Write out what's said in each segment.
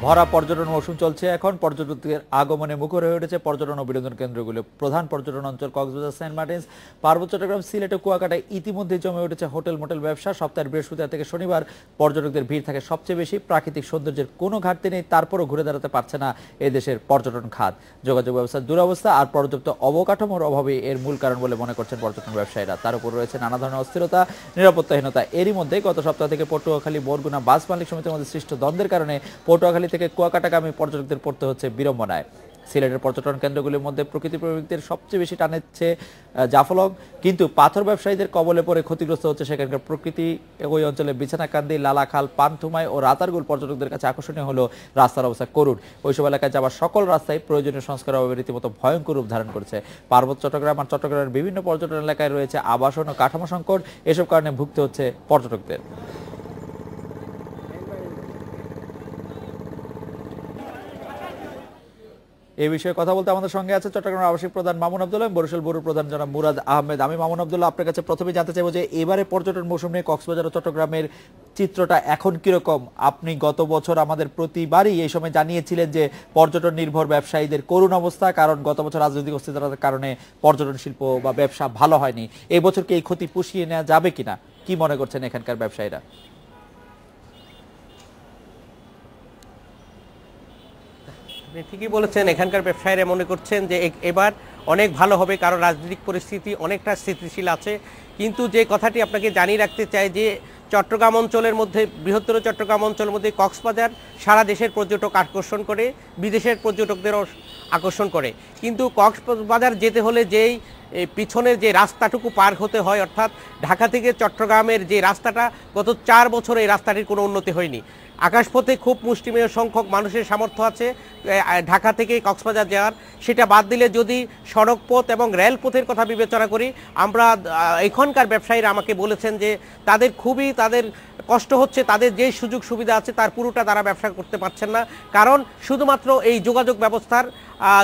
ভরা পর্যটন মৌসুম চলছে। এখন পর্যটকদের আগমনে মুখর হয়ে উঠেছে পর্যটন ও বিনোদন কেন্দ্রগুলো। প্রধান পর্যটন অঞ্চল কক্সবাজার, সেন্ট মার্টিনস, পার্বত্য চট্টগ্রাম, সিলেট ও কুয়াকাটায় ইতিমধ্যে জমে উঠেছে হোটেল মোটেল ব্যবসা। সপ্তাহের বৃহস্পতিবার থেকে শনিবার পর্যটকদের ভিড় থাকে সবচেয়ে বেশি। প্রাকৃতিক সৌন্দর্যের কোনো ঘাটতি নেই, তারপরও ঘুরে দাঁড়াতে পারছে না এদেশের পর্যটন খাত। যোগাযোগ ব্যবস্থার দুরবস্থা আর পর্যাপ্ত অবকাঠামোর অভাবে এর মূল কারণ বলে মনে করছেন পর্যটন ব্যবসায়ীরা। তার উপর রয়েছে নানা ধরনের অস্থিরতা, নিরাপত্তাহীনতা। এরই মধ্যে গত সপ্তাহ থেকে পটুয়াখালী বরগুনা বাস মালিক সমিতির মধ্যে সৃষ্ট দ্বন্দ্বের কারণে পটুয়াখালী থেকে কুয়াকাটাগামী পর্যটকদের পড়তে হচ্ছে বিড়ম্বনায়। সিলেটের পর্যটন কেন্দ্রগুলির মধ্যে প্রকৃতি প্রেমিকদের সবচেয়ে বেশি টানেছে জাফলং, কিন্তু পাথর ব্যবসায়ীদের কবলে পড়ে ক্ষতিগ্রস্ত হচ্ছে সেখানকার প্রকৃতি। ওই অঞ্চলে বিছানাকান্দি, লালাখাল, পানথুমাই ও রাতারগুল পর্যটকদের কাছে আকর্ষণীয় হলেও রাস্তার অবস্থা করুণ। ওইসব এলাকায় যাওয়ার সকল রাস্তায় প্রয়োজনীয় সংস্কার অভাবে রীতিমতো ভয়ঙ্কর রূপ ধারণ করেছে। পার্বত্য চট্টগ্রাম আর চট্টগ্রামের বিভিন্ন পর্যটন এলাকায় রয়েছে আবাসন ও কাঠামো সংকট। এসব কারণে ভুগতে হচ্ছে পর্যটকদের। এই বিষয়ে কথা বলতে আমাদের সঙ্গে আছে চট্টগ্রামের আবাসিক প্রধান মামুন আব্দুল্লাহ, বরিশাল ব্যুরোর প্রধান জনাব মুরাদ আহমেদ। আমি মামুন আব্দুল্লাহ, আপনার কাছে প্রথমে জানতে চাইবো যে এবারে পর্যটন মৌসুম নিয়ে কক্সবাজার ও চট্টগ্রামের চিত্রটা এখন কিরকম? আপনি গত বছর আমাদের প্রতিবারই এই সময় জানিয়েছিলেন যে পর্যটন নির্ভর ব্যবসায়ীদের করুণ অবস্থা, কারণ গত বছর রাজনৈতিক অস্থিরতার কারণে পর্যটন শিল্প বা ব্যবসা ভালো হয়নি। এই বছর কি এই ক্ষতি পুষিয়ে নেওয়া যাবে কিনা, কি মনে করছেন এখানকার ব্যবসায়ীরা? ঠিকই বলেছেন, এখানকার ব্যবসায়ীরা মনে করছেন যে এবার অনেক ভালো হবে, কারণ রাজনৈতিক পরিস্থিতি অনেকটা স্থিতিশীল আছে। কিন্তু যে কথাটি আপনাকে জানিয়ে রাখতে চাই যে চট্টগ্রাম অঞ্চলের মধ্যে, বৃহত্তর চট্টগ্রাম অঞ্চলের মধ্যে কক্সবাজার সারা দেশের পর্যটক আকর্ষণ করে, বিদেশের পর্যটকদেরও আকর্ষণ করে। কিন্তু কক্সবাজার যেতে হলে যেই পিছনের যে রাস্তাটুকু পার হতে হয়, অর্থাৎ ঢাকা থেকে চট্টগ্রামের যে রাস্তাটা, গত 4 বছরে এই রাস্তাটির কোনো উন্নতি হয়নি। আকাশপথে খুব মুষ্টিমেয় সংখ্যক মানুষের সামর্থ্য আছে ঢাকা থেকে কক্সবাজার যাওয়ার। সেটা বাদ দিলে যদি সড়কপথ এবং রেলপথের কথা বিবেচনা করি, আমরা এখানকার ব্যবসায়ীরা আমাকে বলেছেন যে তাদের কষ্ট হচ্ছে, তাদের যে সুযোগ সুবিধা আছে তার পুরোটা তারা ব্যবসা করতে পারছেন না, কারণ শুধুমাত্র এই যোগাযোগ ব্যবস্থার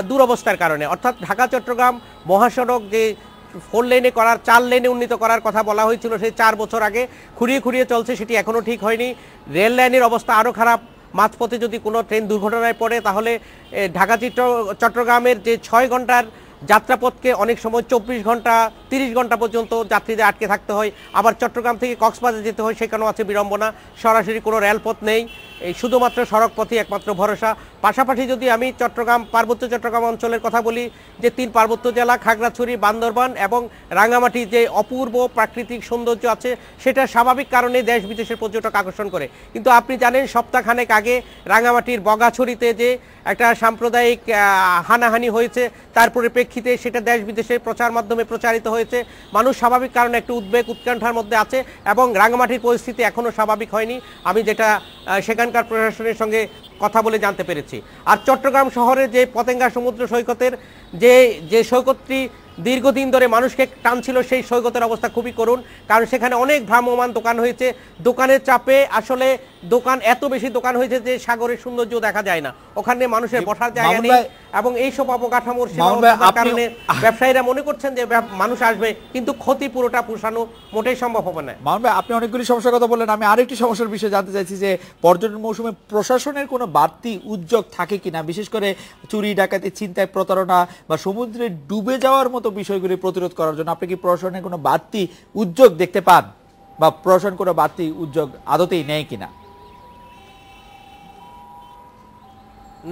দুরবস্থার কারণে। অর্থাৎ ঢাকা চট্টগ্রাম মহাসড়ক যে 4 লেনে করার 4 লেনে উন্নীত করার কথা বলা হয়েছিল সেই 4 বছর আগে, খুঁড়িয়ে চলছে, সেটি এখনও ঠিক হয়নি। রেল লাইনের অবস্থা আরও খারাপ। মাঝপথে যদি কোনো ট্রেন দুর্ঘটনায় পড়ে তাহলে ঢাকা চট্টগ্রামের যে 6 ঘন্টার যাত্রাপথকে অনেক সময় 24 ঘন্টা 30 ঘন্টা পর্যন্ত যাত্রীদের আটকে থাকতে হয়। আবার চট্টগ্রাম থেকে কক্সবাজার যেতে হয়, সেখানেও আছে বিড়ম্বনা। সরাসরি কোনো রেলপথ নেই, এই শুধুমাত্র সড়কপথই একমাত্র ভরসা। পাশাপাশি যদি আমি পার্বত্য চট্টগ্রাম অঞ্চলের কথা বলি, যে 3 পার্বত্য জেলা খাগড়াছড়ি, বান্দরবান এবং রাঙামাটি যে অপূর্ব প্রাকৃতিক সৌন্দর্য আছে, সেটা স্বাভাবিক কারণে দেশ বিদেশের পর্যটক আকর্ষণ করে। কিন্তু আপনি জানেন সপ্তাহখানেক আগে রাঙামাটির বগাছড়িতে যে একটা সাম্প্রদায়িক হানাহানি হয়েছে, তার পরিপ্রেক্ষিতে সেটা দেশ বিদেশের প্রচার মাধ্যমে প্রচারিত হয়েছে। মানুষ স্বাভাবিক কারণে একটু উদ্বেগ উৎকণ্ঠার মধ্যে আছে এবং রাঙামাটির পরিস্থিতি এখনও স্বাভাবিক হয়নি, আমি যেটা সেখানকার প্রশাসনের সঙ্গে কথা বলে জানতে পেরেছি। আর চট্টগ্রাম শহরের যে পতেঙ্গা সমুদ্র সৈকতের যে সৈকতটি দীর্ঘদিন ধরে মানুষকে টানছিল, সেই সৈকতের অবস্থা খুবই করুণ, কারণ সেখানে অনেক ভ্রাম্যমান দোকান হয়েছে। দোকানের চাপে আসলে এত বেশি দোকান হয়েছে যে সাগরের সৌন্দর্য দেখা যায় না, ওখানে মানুষের বসার জায়গা নেই। এবং এইসব অবকাঠামোর কারণে ব্যবসায়ীরা মনে করছেন যে মানুষ আসবে, কিন্তু ক্ষতি পুরোটা পোষানো মোটেই সম্ভব হবে না। মামুন ভাই, আপনি অনেকগুলি সমস্যার কথা বললেন, আমি আরেকটি সমস্যার বিষয়ে জানতে চাইছি যে পর্যটন মৌসুমে প্রশাসনের কোনো বাড়তি উদ্যোগ থাকে কিনা, বিশেষ করে চুরি ডাকাতি, ছিনতাই, প্রতারণা বা সমুদ্রে ডুবে যাওয়ার মতো বিষয়গুলি প্রতিরোধ করার জন্য আপনি কি প্রশাসনের কোনো বাড়তি উদ্যোগ দেখতে পান, বা প্রশাসন কোনো বাড়তি উদ্যোগ আদতেই নেয় কিনা?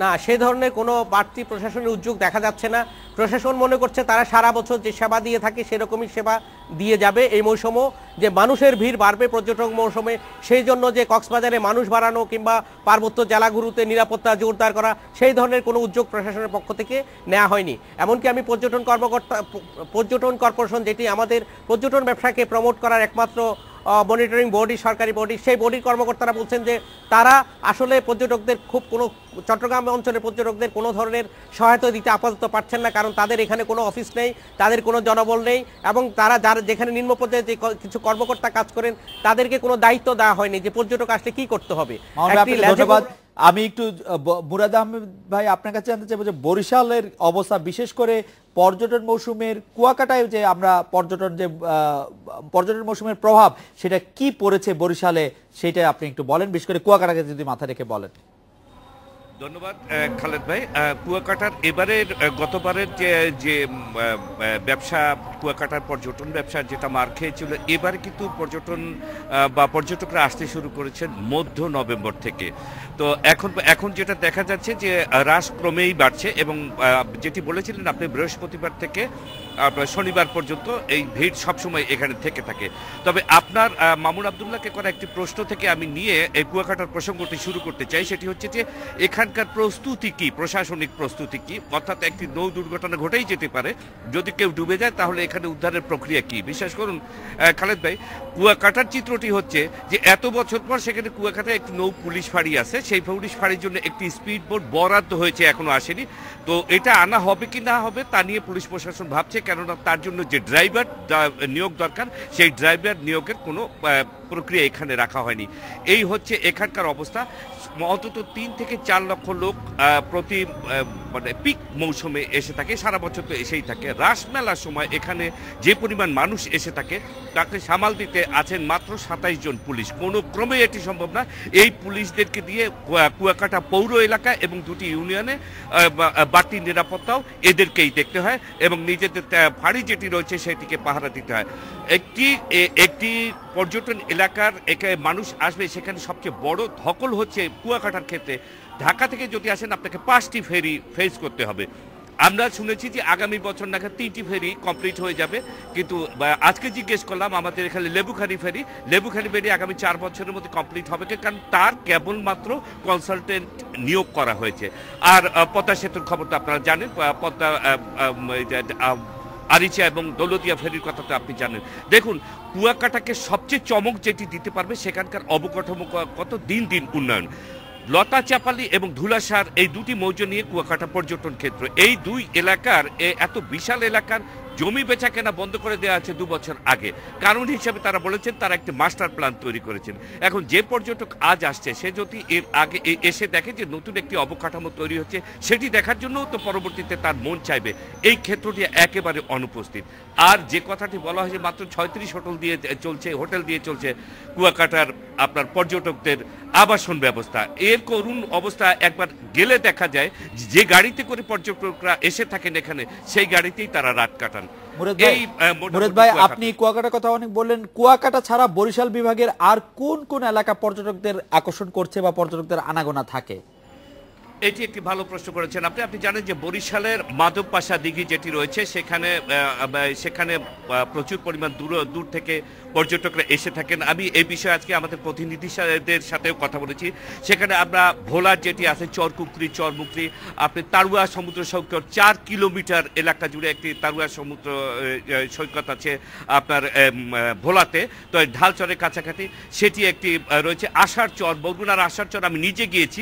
না, সে ধরনের কোনো বাড়তি প্রশাসনের উদ্যোগ দেখা যাচ্ছে না। প্রশাসন মনে করছে তারা সারা বছর যে সেবা দিয়ে থাকে সেরকমই সেবা দিয়ে যাবে এই মৌসুমও, যে মানুষের ভিড় বাড়বে পর্যটক মৌসুমে, সেই জন্য যে কক্সবাজারে মানুষ বাড়ানো কিংবা পার্বত্য জেলাগুলোতে নিরাপত্তা জোরদার করা, সেই ধরনের কোনো উদ্যোগ প্রশাসনের পক্ষ থেকে নেওয়া হয়নি। এমনকি আমি পর্যটন কর্পোরেশন, যেটি আমাদের পর্যটন ব্যবসাকে প্রমোট করার একমাত্র মনিটরিং বডি, সরকারি বডি, সেই বডির কর্মকর্তারা বলছেন যে তারা আসলে পর্যটকদের চট্টগ্রাম অঞ্চলের পর্যটকদের কোনো ধরনের সহায়তা দিতে আপাতত পারছেন না, কারণ তাদের এখানে কোনো অফিস নেই, তাদের কোনো জনবল নেই, এবং তারা যেখানে নিম্ন পর্যায়ে যে কিছু কর্মকর্তা কাজ করেন তাদেরকে কোনো দায়িত্ব দেওয়া হয়নি যে পর্যটক আসলে কি করতে হবে। আমি একটু মুরাদ আহমেদ ভাই আপনার কাছে জানতে চাইবো যে বরিশালের অবস্থা, বিশেষ করে পর্যটন মৌসুমের কুয়াকাটায় যে আমরা পর্যটন মৌসুমের প্রভাব সেটা কি পড়েছে বরিশালে, সেটা আপনি একটু বলেন, বিশেষ করে কুয়াকাটাকে যদি মাথা রেখে বলেন। ধন্যবাদ খালেদ ভাই। কুয়াকাটার এবারের গতবারের যে ব্যবসা, কুয়াকাটার পর্যটন ব্যবসার যেটা মার খেয়েছিল, এবারে কিন্তু পর্যটন বা পর্যটকরা আসতে শুরু করেছেন মধ্য নভেম্বর থেকে। তো এখন যেটা দেখা যাচ্ছে যে হ্রাস ক্রমেই বাড়ছে, এবং যেটি বলেছিলেন আপনি বৃহস্পতিবার থেকে শনিবার পর্যন্ত এই ভিড় সবসময় এখানে থেকে থাকে। তবে আপনার মামুন আবদুল্লাহকে করা একটি প্রশ্ন থেকে আমি নিয়ে এই কুয়াকাটার প্রসঙ্গটি শুরু করতে চাই। সেটি হচ্ছে যে এখানকার প্রস্তুতি কি, প্রশাসনিক প্রস্তুতি কি? অর্থাৎ একটি নৌ দুর্ঘটনা ঘটেই যেতে পারে, যদি কেউ ডুবে যায় তাহলে এখানে উদ্ধারের প্রক্রিয়া কি? বিশ্বাস করুন খালেদ ভাই, কুয়াকাটার চিত্রটি হচ্ছে যে এত বছর পর সেখানে কুয়াকাটায় একটি নৌ পুলিশ ফাঁড়ি আছে, সেই পুলিশ ফাঁড়ির জন্য একটি স্পিড বোট বরাদ্দ হয়েছে, এখনো আসেনি। তো এটা আনা হবে কি না হবে তা নিয়ে পুলিশ প্রশাসন ভাবছে, কেননা তার জন্য যে ড্রাইভার নিয়োগ দরকার, সেই ড্রাইভার নিয়োগের কোনো প্রক্রিয়া এখানে রাখা হয়নি। এই হচ্ছে এখানকার অবস্থা। অন্তত 3 থেকে 4 লক্ষ লোক প্রতি মানে পিক মৌসুমে এসে থাকে, সারা বছর তো এসেই থাকে। রাসমেলার সময় এখানে যে পরিমাণ মানুষ এসে থাকে তাকে সামাল দিতে আছেন মাত্র 27 জন পুলিশ। কোনো ক্রমে এটি সম্ভব না। এই পুলিশদেরকে দিয়ে কুয়াকাটা পৌর এলাকা এবং 2টি ইউনিয়নে বাড়তি নিরাপত্তাও এদেরকেই দেখতে হয়, এবং নিজেদের ফাঁড়ি যেটি রয়েছে সেটিকে পাহারা দিতে হয়। একটি পর্যটন এলাকার মানুষ আসবে, সেখানে সবচেয়ে বড় ধকল হচ্ছে কুয়াকাটার ক্ষেত্রে। ঢাকা থেকে যদি আসেন আপনাকে 5টি ফেরি ফেস করতে হবে। আমরা শুনেছি যে আগামী বছর নাগাদ 3টি ফেরি কমপ্লিট হয়ে যাবে, কিন্তু আজকে জিজ্ঞেস করলাম আমাদের এখানে লেবুখালী ফেরি আগামী 4 বছরের মধ্যে কমপ্লিট হবে, কারণ তার কেবলমাত্র কনসালটেন্ট নিয়োগ করা হয়েছে। আর পদ্মা সেতুর খবর তো আপনারা জানেন, পদ্মা আরিচা এবং দৌলতিয়া ফেরির কথা তো আপনি জানেন। দেখুন, কুয়াকাটাকে সবচেয়ে চমক যেটি দিতে পারবে সেখানকার অবকাঠামোগত দিন দিন উন্নয়ন। লতা চাপালি এবং ধুলাসার এই 2টি মৌজা নিয়ে কুয়াকাটা পর্যটন ক্ষেত্র, এই 2 এলাকার এত বিশাল এলাকার জমি বেচা কেনা বন্ধ করে দেওয়া আছে 2 বছর আগে। কারণ হিসেবে তারা বলেছেন তারা একটি মাস্টার প্ল্যান তৈরি করেছেন। এখন যে পর্যটক আজ আসছে সে যদি এর আগে এসে দেখে যে নতুন একটি অবকাঠামো তৈরি হচ্ছে, সেটি দেখার জন্যও তো পরবর্তীতে তার মন চাইবে। এই ক্ষেত্রটি একেবারে অনুপস্থিত। আর যে কথাটি বলা হয়েছে মাত্র 36 হোটেল দিয়ে চলছে কুয়াকাটার আপনার পর্যটকদের আবাসন ব্যবস্থা। এর করুণ অবস্থা একবার গেলে দেখা যায়, যে গাড়িতে করে পর্যটকরা এসে থাকেন এখানে, সেই গাড়িতেই তারা রাত কাটান। মুরাদ ভাই, আপনি কুয়াকাটার কথা অনেক বললেন। কুয়াকাটা ছাড়া বরিশাল বিভাগের আর কোন কোন এলাকা পর্যটকদের আকর্ষণ করছে বা পর্যটকদের আনাগোনা থাকে? এটি একটি ভালো প্রশ্ন করেছেন আপনি। আপনি জানেন যে বরিশালের মাধবপাশা দিঘি যেটি রয়েছে, সেখানে প্রচুর পরিমাণ দূর থেকে পর্যটকরা এসে থাকেন। আমি এই বিষয়ে আজকে আমাদের প্রতিনিধিদের সাথেও কথা বলেছি। সেখানে আমরা ভোলার যেটি আছে চরমুকরি, আপনি তারুয়া সমুদ্র সৈকত, 4 কিলোমিটার এলাকা জুড়ে একটি তারুয়া সমুদ্র সৈকত আছে আপনার ভোলাতে, তো ঢালচরের কাছাকাছি সেটি একটি রয়েছে। আষাঢ় চর, বরগুনার আষাঢ় চর আমি নিজে গিয়েছি।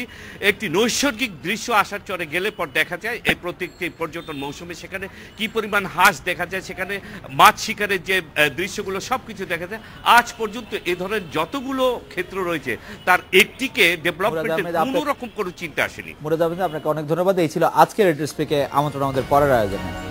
একটি নৈসর্গিক দৃশ্য আষাঢ় চরে গেলে পর দেখা যায় এই প্রত্যেকটি পর্যটন মৌসুমে সেখানে কি পরিমাণ হাঁস দেখা যায়, সেখানে মাছ শিকারের যে দৃশ্যগুলো সবকিছু দেখা যায়। আজ পর্যন্ত এ ধরনের যতগুলো ক্ষেত্র রয়েছে তার একটিকে ডেভেলপমেন্টের কোনো রকম কোনো চিন্তা আসেনি। মুরাদ আহমেদ, আপনাকে অনেক ধন্যবাদ। এই ছিল আজকের রেডিও স্পিকে আমন্ত্রণ আমাদের পরের আয়োজনে।